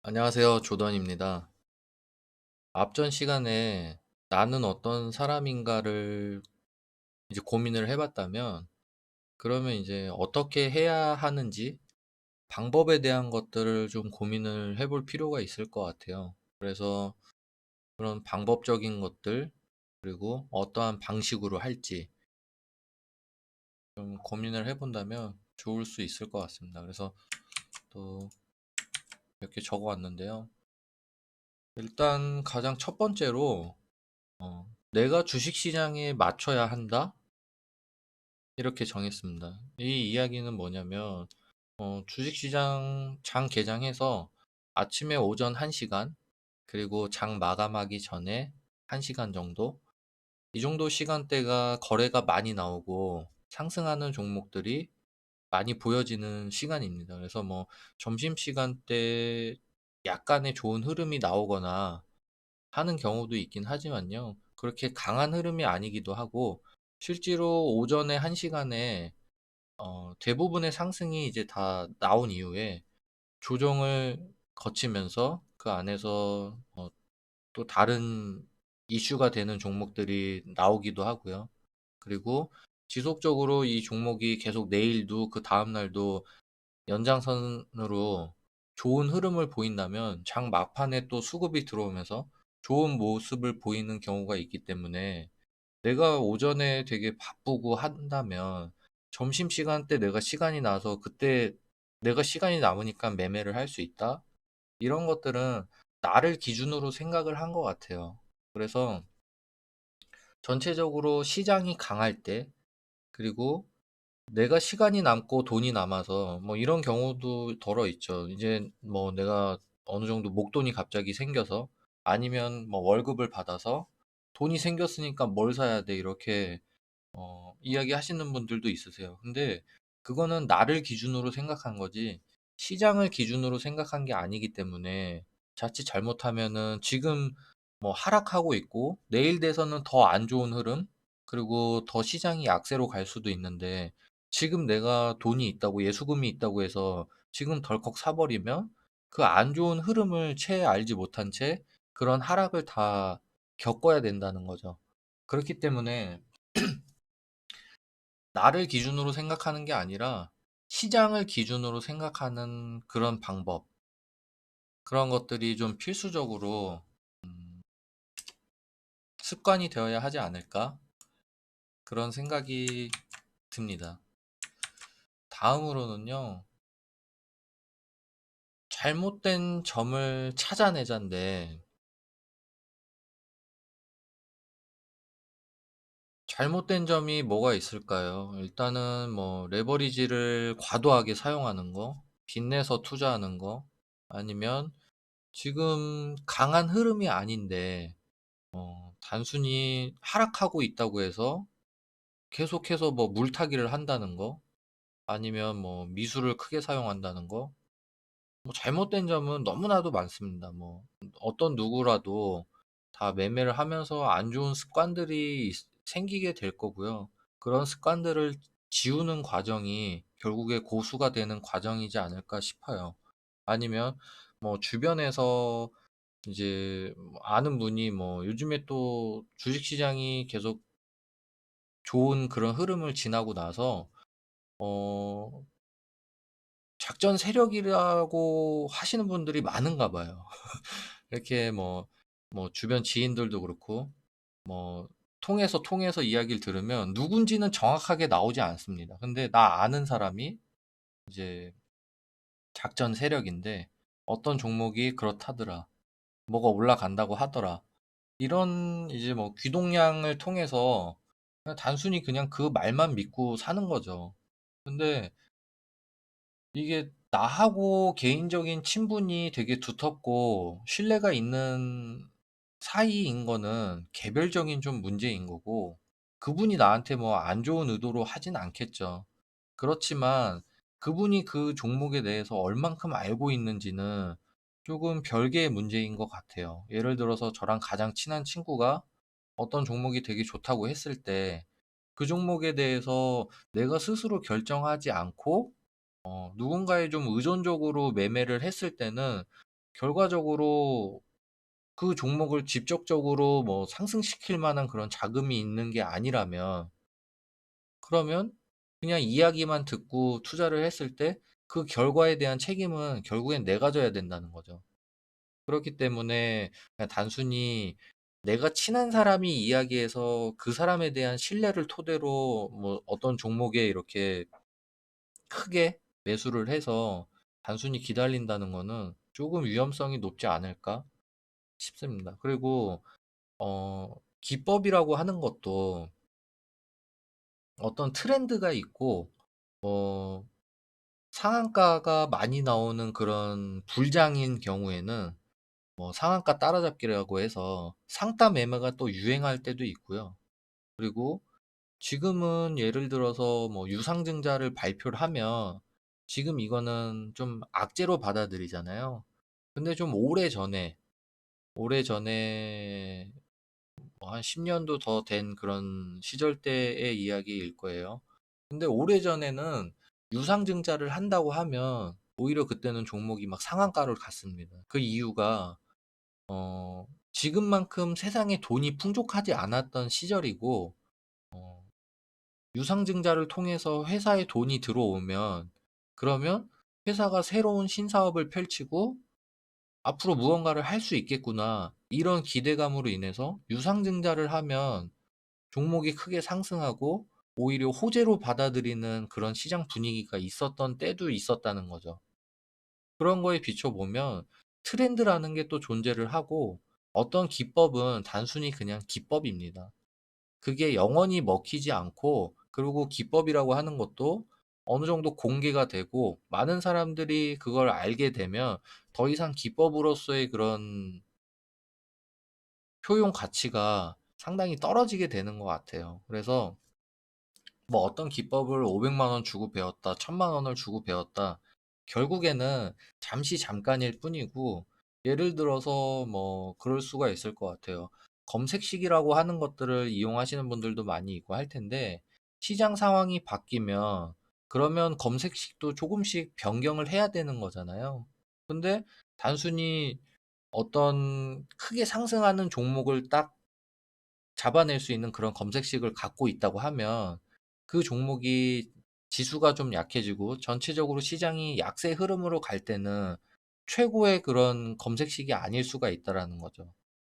안녕하세요. 조던입니다. 앞전 시간에 나는 어떤 사람인가를 이제 고민을 해봤다면, 그러면 이제 어떻게 해야 하는지 방법에 대한 것들을 좀 고민을 해볼 필요가 있을 것 같아요. 그래서 그런 방법적인 것들, 그리고 어떠한 방식으로 할지 좀 고민을 해본다면 좋을 수 있을 것 같습니다. 그래서 또 몇 개 적어 왔는데요. 일단 가장 첫 번째로, 내가 주식시장에 맞춰야 한다? 이렇게 정했습니다. 이 이야기는 뭐냐면, 주식시장 장 개장해서 아침에 오전 1시간, 그리고 장 마감하기 전에 1시간 정도, 이 정도 시간대가 거래가 많이 나오고 상승하는 종목들이 많이 보여지는 시간입니다. 그래서 뭐 점심시간 때 약간의 좋은 흐름이 나오거나 하는 경우도 있긴 하지만요. 그렇게 강한 흐름이 아니기도 하고, 실제로 오전에 1시간에 대부분의 상승이 이제 다 나온 이후에 조정을 거치면서 그 안에서 또 다른 이슈가 되는 종목들이 나오기도 하고요. 그리고 지속적으로 이 종목이 계속 내일도 그 다음날도 연장선으로 좋은 흐름을 보인다면 장 막판에 또 수급이 들어오면서 좋은 모습을 보이는 경우가 있기 때문에, 내가 오전에 되게 바쁘고 한다면 점심시간 때 내가 시간이 나서 그때 내가 시간이 남으니까 매매를 할 수 있다? 이런 것들은 나를 기준으로 생각을 한 것 같아요. 그래서 전체적으로 시장이 강할 때, 그리고 내가 시간이 남고 돈이 남아서 뭐 이런 경우도 덜어 있죠. 이제 뭐 내가 어느 정도 목돈이 갑자기 생겨서, 아니면 뭐 월급을 받아서 돈이 생겼으니까 뭘 사야 돼 이렇게 이야기하시는 분들도 있으세요. 근데 그거는 나를 기준으로 생각한 거지 시장을 기준으로 생각한 게 아니기 때문에, 자칫 잘못하면은 지금 뭐 하락하고 있고 내일 돼서는 더 안 좋은 흐름, 그리고 더 시장이 약세로 갈 수도 있는데, 지금 내가 돈이 있다고 예수금이 있다고 해서 지금 덜컥 사버리면 그 안 좋은 흐름을 채 알지 못한 채 그런 하락을 다 겪어야 된다는 거죠. 그렇기 때문에 나를 기준으로 생각하는 게 아니라 시장을 기준으로 생각하는 그런 방법, 그런 것들이 좀 필수적으로 음, 습관이 되어야 하지 않을까? 그런 생각이 듭니다. 다음으로는요, 잘못된 점을 찾아내자인데, 잘못된 점이 뭐가 있을까요? 일단은 뭐 레버리지를 과도하게 사용하는 거, 빚내서 투자하는 거, 아니면 지금 강한 흐름이 아닌데 단순히 하락하고 있다고 해서 계속해서 뭐 물타기를 한다는 거, 아니면 뭐 미수를 크게 사용한다는 거, 뭐 잘못된 점은 너무나도 많습니다. 뭐 어떤 누구라도 다 매매를 하면서 안 좋은 습관들이 생기게 될 거고요. 그런 습관들을 지우는 과정이 결국에 고수가 되는 과정이지 않을까 싶어요. 아니면 뭐 주변에서 이제 뭐 아는 분이 뭐 요즘에 또 주식시장이 계속 좋은 그런 흐름을 지나고 나서 어 작전 세력이라고 하시는 분들이 많은가 봐요. 이렇게 뭐 주변 지인들도 그렇고 뭐 통해서 이야기를 들으면 누군지는 정확하게 나오지 않습니다. 근데 나 아는 사람이 이제 작전 세력인데 어떤 종목이 그렇다더라, 뭐가 올라간다고 하더라, 이런 이제 뭐 귀동냥을 통해서 그냥 단순히 그냥 그 말만 믿고 사는 거죠. 근데 이게 나하고 개인적인 친분이 되게 두텁고 신뢰가 있는 사이인 거는 개별적인 좀 문제인 거고, 그분이 나한테 뭐 안 좋은 의도로 하진 않겠죠. 그렇지만 그분이 그 종목에 대해서 얼만큼 알고 있는지는 조금 별개의 문제인 것 같아요. 예를 들어서 저랑 가장 친한 친구가 어떤 종목이 되게 좋다고 했을 때, 그 종목에 대해서 내가 스스로 결정하지 않고 누군가에 좀 의존적으로 매매를 했을 때는 결과적으로 그 종목을 직접적으로 뭐 상승시킬 만한 그런 자금이 있는 게 아니라면, 그러면 그냥 이야기만 듣고 투자를 했을 때 그 결과에 대한 책임은 결국엔 내가 져야 된다는 거죠. 그렇기 때문에 그냥 단순히 내가 친한 사람이 이야기해서 그 사람에 대한 신뢰를 토대로 뭐 어떤 종목에 이렇게 크게 매수를 해서 단순히 기다린다는 거는 조금 위험성이 높지 않을까 싶습니다. 그리고 기법이라고 하는 것도 어떤 트렌드가 있고, 어, 상한가가 많이 나오는 그런 불장인 경우에는 뭐 상한가 따라잡기라고 해서 상따 매매가 또 유행할 때도 있고요. 그리고 지금은 예를 들어서 뭐 유상증자를 발표를 하면 지금 이거는 좀 악재로 받아들이잖아요. 근데 좀 오래전에 뭐한 10년도 더 된 그런 시절 때의 이야기일 거예요. 근데 오래전에는 유상증자를 한다고 하면 오히려 그때는 종목이 막 상한가를 갔습니다. 그 이유가 지금만큼 세상에 돈이 풍족하지 않았던 시절이고, 어, 유상증자를 통해서 회사에 돈이 들어오면, 그러면 회사가 새로운 신사업을 펼치고 앞으로 무언가를 할 수 있겠구나, 이런 기대감으로 인해서 유상증자를 하면 종목이 크게 상승하고 오히려 호재로 받아들이는 그런 시장 분위기가 있었던 때도 있었다는 거죠. 그런 거에 비춰보면 트렌드라는 게 또 존재를 하고, 어떤 기법은 단순히 그냥 기법입니다. 그게 영원히 먹히지 않고, 그리고 기법이라고 하는 것도 어느 정도 공개가 되고 많은 사람들이 그걸 알게 되면 더 이상 기법으로서의 그런 효용 가치가 상당히 떨어지게 되는 것 같아요. 그래서 뭐 어떤 기법을 500만 원 주고 배웠다, 1000만 원을 주고 배웠다, 결국에는 잠시 잠깐일 뿐이고, 예를 들어서 뭐 그럴 수가 있을 것 같아요. 검색식이라고 하는 것들을 이용하시는 분들도 많이 있고 할 텐데, 시장 상황이 바뀌면 그러면 검색식도 조금씩 변경을 해야 되는 거잖아요. 근데 단순히 어떤 크게 상승하는 종목을 딱 잡아낼 수 있는 그런 검색식을 갖고 있다고 하면 그 종목이 지수가 좀 약해지고 전체적으로 시장이 약세 흐름으로 갈 때는 최고의 그런 검색식이 아닐 수가 있다라는 거죠.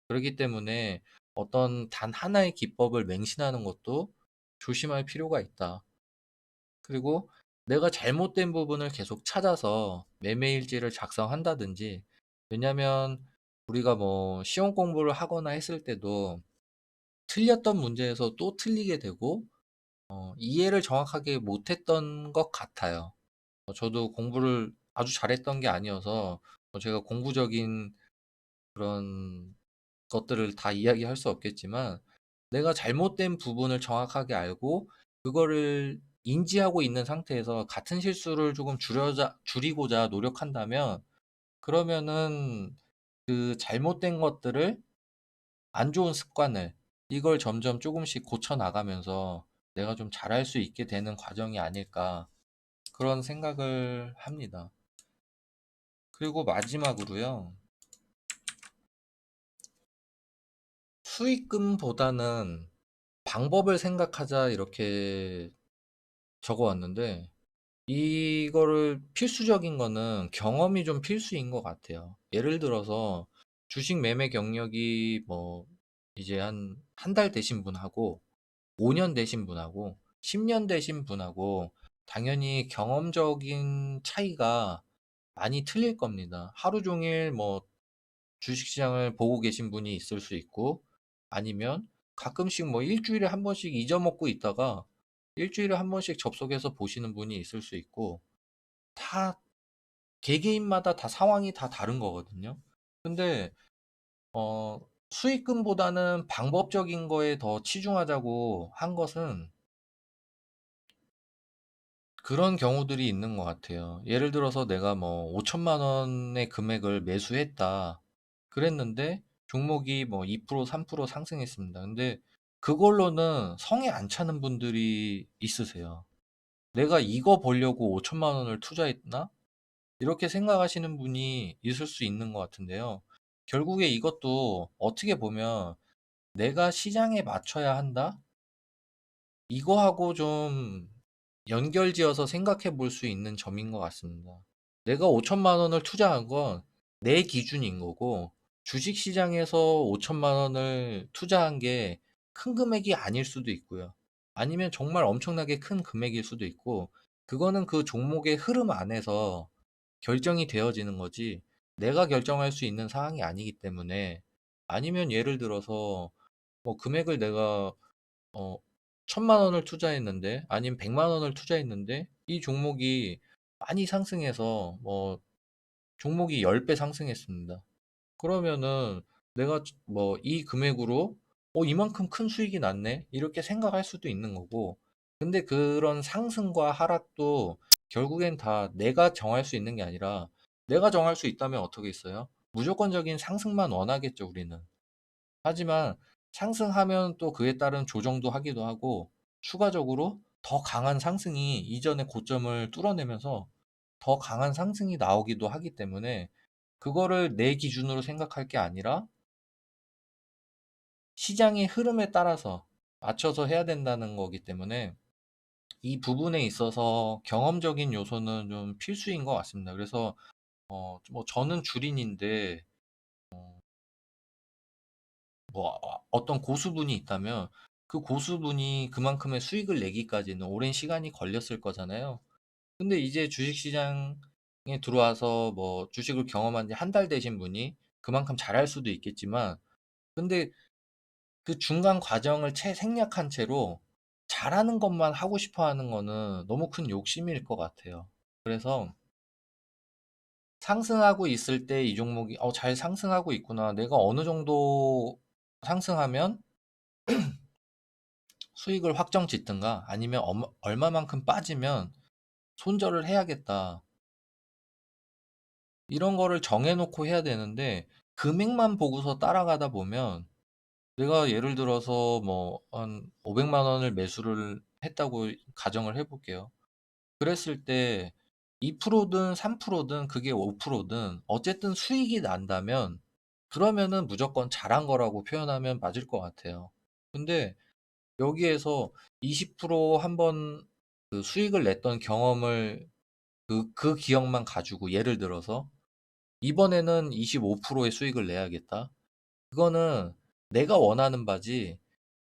그렇기 때문에 어떤 단 하나의 기법을 맹신하는 것도 조심할 필요가 있다. 그리고 내가 잘못된 부분을 계속 찾아서 매매일지를 작성한다든지, 왜냐면 우리가 뭐 시험 공부를 하거나 했을 때도 틀렸던 문제에서 또 틀리게 되고, 이해를 정확하게 못했던 것 같아요. 저도 공부를 아주 잘했던 게 아니어서 제가 공부적인 그런 것들을 다 이야기할 수 없겠지만, 내가 잘못된 부분을 정확하게 알고 그거를 인지하고 있는 상태에서 같은 실수를 조금 줄이고자 노력한다면, 그러면은 그 잘못된 것들을, 안 좋은 습관을, 이걸 점점 조금씩 고쳐 나가면서 내가 좀 잘할 수 있게 되는 과정이 아닐까, 그런 생각을 합니다. 그리고 마지막으로요. 수익금보다는 방법을 생각하자, 이렇게 적어 왔는데, 이거를 필수적인 거는 경험이 좀 필수인 것 같아요. 예를 들어서 주식 매매 경력이 뭐 이제 한 달 되신 분하고 5년 되신 분하고 10년 되신 분하고 당연히 경험적인 차이가 많이 틀릴 겁니다. 하루 종일 뭐 주식시장을 보고 계신 분이 있을 수 있고, 아니면 가끔씩 뭐 일주일에 한 번씩 잊어먹고 있다가 일주일에 한 번씩 접속해서 보시는 분이 있을 수 있고, 다 개개인마다 다 상황이 다 다른 거거든요. 근데 수익금보다는 방법적인 거에 더 치중하자고 한 것은 그런 경우들이 있는 것 같아요. 예를 들어서 내가 뭐 5천만 원의 금액을 매수했다, 그랬는데 종목이 뭐 2%, 3% 상승했습니다. 근데 그걸로는 성에 안 차는 분들이 있으세요. 내가 이거 벌려고 5천만 원을 투자했나? 이렇게 생각하시는 분이 있을 수 있는 것 같은데요. 결국에 이것도 어떻게 보면 '내가 시장에 맞춰야 한다.' 이거하고 좀 연결지어서 생각해 볼 수 있는 점인 것 같습니다. 내가 5천만 원을 투자한 건 내 기준인 거고, 주식시장에서 5천만 원을 투자한 게 큰 금액이 아닐 수도 있고요. 아니면 정말 엄청나게 큰 금액일 수도 있고, 그거는 그 종목의 흐름 안에서 결정이 되어지는 거지, 내가 결정할 수 있는 사항이 아니기 때문에. 아니면 예를 들어서 뭐 금액을 내가 어, 1,000만 원을 투자했는데, 아니면 100만 원을 투자했는데, 이 종목이 많이 상승해서, 뭐, 종목이 10배 상승했습니다. 그러면은 내가 뭐, 이 금액으로, 이만큼 큰 수익이 났네? 이렇게 생각할 수도 있는 거고, 근데 그런 상승과 하락도 결국엔 다 내가 정할 수 있는 게 아니라, 내가 정할 수 있다면 어떻게 있어요? 무조건적인 상승만 원하겠죠, 우리는. 하지만 상승하면 또 그에 따른 조정도 하기도 하고, 추가적으로 더 강한 상승이 이전의 고점을 뚫어내면서 더 강한 상승이 나오기도 하기 때문에, 그거를 내 기준으로 생각할 게 아니라 시장의 흐름에 따라서 맞춰서 해야 된다는 거기 때문에, 이 부분에 있어서 경험적인 요소는 좀 필수인 것 같습니다. 그래서 뭐 저는 주린인데, 뭐 어떤 고수분이 있다면 그 고수분이 그만큼의 수익을 내기까지는 오랜 시간이 걸렸을 거잖아요. 근데 이제 주식시장에 들어와서 뭐 주식을 경험한 지 한 달 되신 분이 그만큼 잘할 수도 있겠지만, 근데 그 중간 과정을 생략한 채로 잘하는 것만 하고 싶어 하는 거는 너무 큰 욕심일 것 같아요. 그래서 상승하고 있을 때 이 종목이 잘 상승하고 있구나, 내가 어느 정도 상승하면 수익을 확정 짓든가, 아니면 얼마만큼 빠지면 손절을 해야겠다, 이런 거를 정해놓고 해야 되는데, 금액만 보고서 따라가다 보면, 내가 예를 들어서 뭐 한 500만 원을 매수를 했다고 가정을 해볼게요. 그랬을 때 2%든 3%든 그게 5%든 어쨌든 수익이 난다면, 그러면은 무조건 잘한 거라고 표현하면 맞을 것 같아요. 근데 여기에서 20% 한번 그 수익을 냈던 경험을, 그 기억만 가지고 예를 들어서 이번에는 25%의 수익을 내야겠다. 그거는 내가 원하는 바지,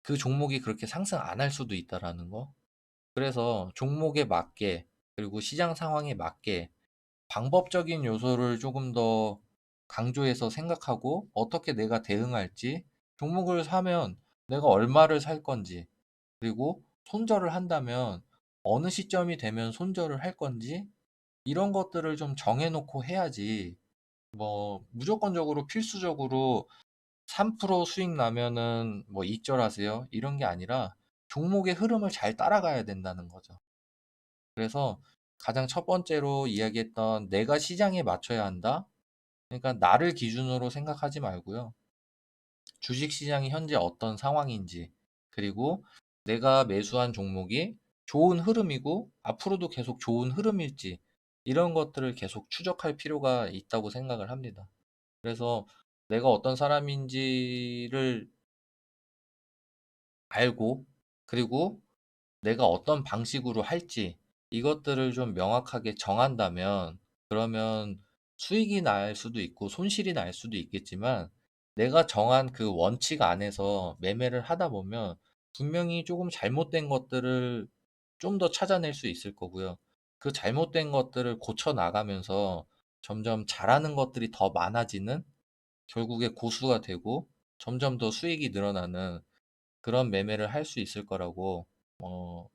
그 종목이 그렇게 상승 안 할 수도 있다라는 거. 그래서 종목에 맞게, 그리고 시장 상황에 맞게 방법적인 요소를 조금 더 강조해서 생각하고, 어떻게 내가 대응할지, 종목을 사면 내가 얼마를 살 건지, 그리고 손절을 한다면 어느 시점이 되면 손절을 할 건지, 이런 것들을 좀 정해놓고 해야지, 뭐 무조건적으로 필수적으로 3% 수익 나면은 뭐 익절하세요, 이런 게 아니라 종목의 흐름을 잘 따라가야 된다는 거죠. 그래서 가장 첫 번째로 이야기했던 내가 시장에 맞춰야 한다. 그러니까 나를 기준으로 생각하지 말고요. 주식시장이 현재 어떤 상황인지, 그리고 내가 매수한 종목이 좋은 흐름이고 앞으로도 계속 좋은 흐름일지, 이런 것들을 계속 추적할 필요가 있다고 생각을 합니다. 그래서 내가 어떤 사람인지를 알고, 그리고 내가 어떤 방식으로 할지, 이것들을 좀 명확하게 정한다면, 그러면 수익이 날 수도 있고 손실이 날 수도 있겠지만, 내가 정한 그 원칙 안에서 매매를 하다 보면 분명히 조금 잘못된 것들을 좀 더 찾아낼 수 있을 거고요. 그 잘못된 것들을 고쳐 나가면서 점점 잘하는 것들이 더 많아지는, 결국에 고수가 되고 점점 더 수익이 늘어나는 그런 매매를 할 수 있을 거라고 어,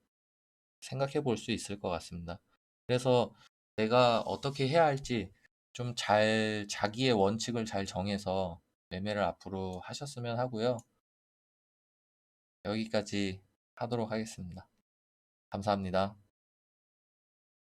생각해 볼 수 있을 것 같습니다. 그래서 내가 어떻게 해야 할지 좀 자기의 원칙을 잘 정해서 매매를 앞으로 하셨으면 하고요. 여기까지 하도록 하겠습니다. 감사합니다.